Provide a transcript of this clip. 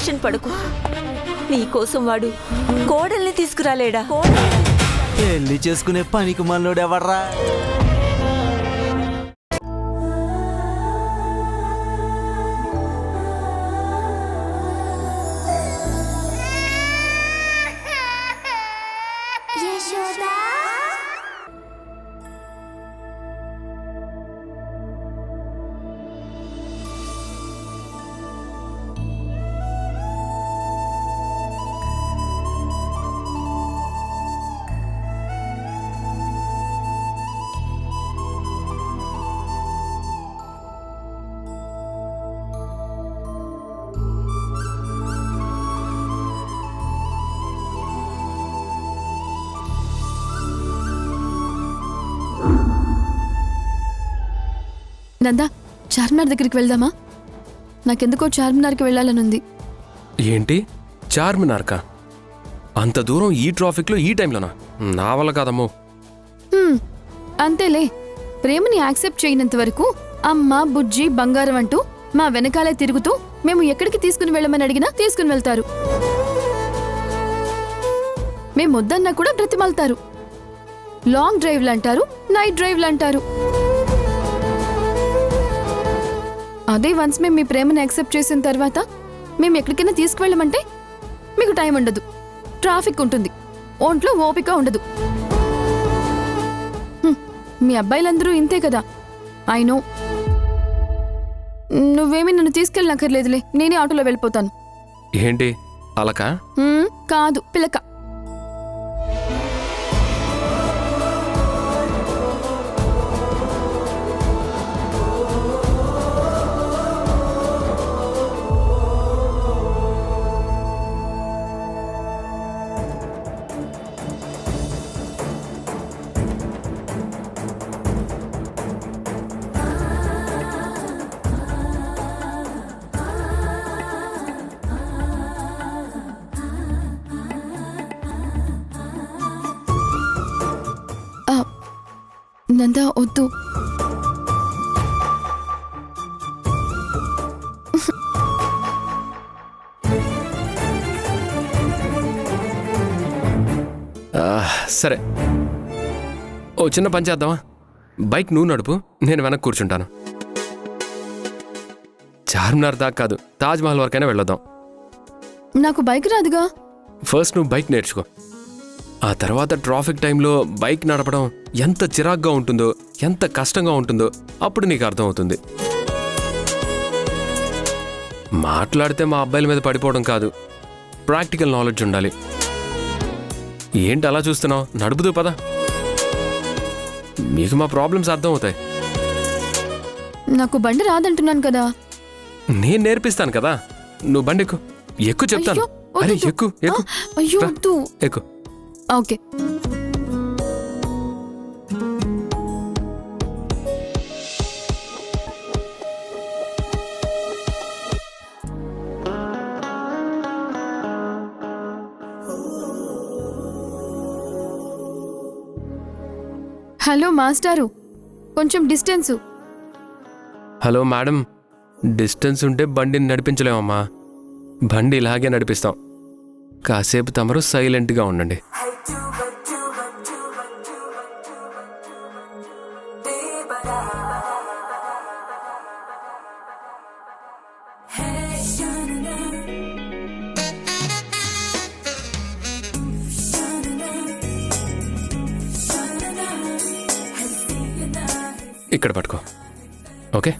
Tension పడకు. నీకోసం వాడు కోడల్ని తీసుకురాలేడా? పెళ్లి చేసుకునే పనికి మనలోడు ఎవర్రా? నందా, చార్మినార్ దగ్గరికి వెళ్దామా? నాకెందుకో చార్మినార్కి వెళ్ళాలనుంది. ఏంటి చార్మినార్కా? అంత దూరం ఈ ట్రాఫిక్లో ఈ టైంలోనా? నా వల్ల కాదమ్మో. అంతేలే, ప్రేమని యాక్సెప్ట్ చేయనంత వరకు అమ్మ బుజ్జి బంగారం అంటూ మా వెనకాలే తిరుగుతూ మేము ఎక్కడికి తీసుకుని వెళ్ళమని అడిగినా తీసుకుని వెళ్తారు. మేము వద్దన్నా కూడా బ్రతిమాలుతారు. లాంగ్ డ్రైవ్లు అంటారు, నైట్ డ్రైవ్లు అంటారు. అదే వన్స్ మేము మీ ప్రేమను యాక్సెప్ట్ చేసిన తర్వాత మేము ఎక్కడికైనా తీసుకువెళ్ళమంటే మీకు టైం ఉండదు, ట్రాఫిక్ ఉంటుంది, ఒంట్లో ఓపిక ఉండదు. మీ అబ్బాయిలందరూ ఇంతే కదా. I know. నువ్వేమీ నన్ను తీసుకెళ్ళనక్కర్లేదులే, నేనే ఆటోలో వెళ్ళిపోతాను. ఏంటి అలకా? కాదు, పిలక. నందా, వద్దు. సరే, ఓ చిన్న పని చేద్దామా? బైక్ నువ్వు నడుపు, నేను వెనక్కి కూర్చుంటాను. చార్మినార్ దాకా కాదు, తాజ్మహల్ వరకైనా వెళ్ళొద్దాం. నాకు బైక్ రాదుగా. ఫస్ట్ నువ్వు బైక్ నేర్చుకో. ఆ తర్వాత ట్రాఫిక్ టైంలో బైక్ నడపడం ఎంత చిరాగ్గా ఉంటుందో, ఎంత కష్టంగా ఉంటుందో అప్పుడు నీకు అర్థమవుతుంది. మాట్లాడితే మా అబ్బాయిల మీద పడిపోవడం కాదు, ప్రాక్టికల్ నాలెడ్జ్ ఉండాలి. ఏంటి అలా చూస్తున్నావు? నడుపుతూ పదా, మీకు మా ప్రాబ్లమ్స్ అర్థమవుతాయి. నాకు బండి రాదంటున్నాను కదా. నేను నేర్పిస్తాను కదా, నువ్వు బండి ఎక్కు. ఎక్కు చెప్తాను. అరే ఎక్కు ఎక్కు. అయ్యో వద్దు. ఎక్కు. ఓకే. హలో మాస్టారు, కొంచెం డిస్టెన్సు. హలో మేడం, డిస్టెన్స్ ఉంటే బండిని నడిపించలేమమ్మా. బండి ఇలాగే నడిపిస్తాం. కాసేపు తమరు సైలెంట్గా ఉండండి. ఇక్కడ పట్టుకో. ఓకే.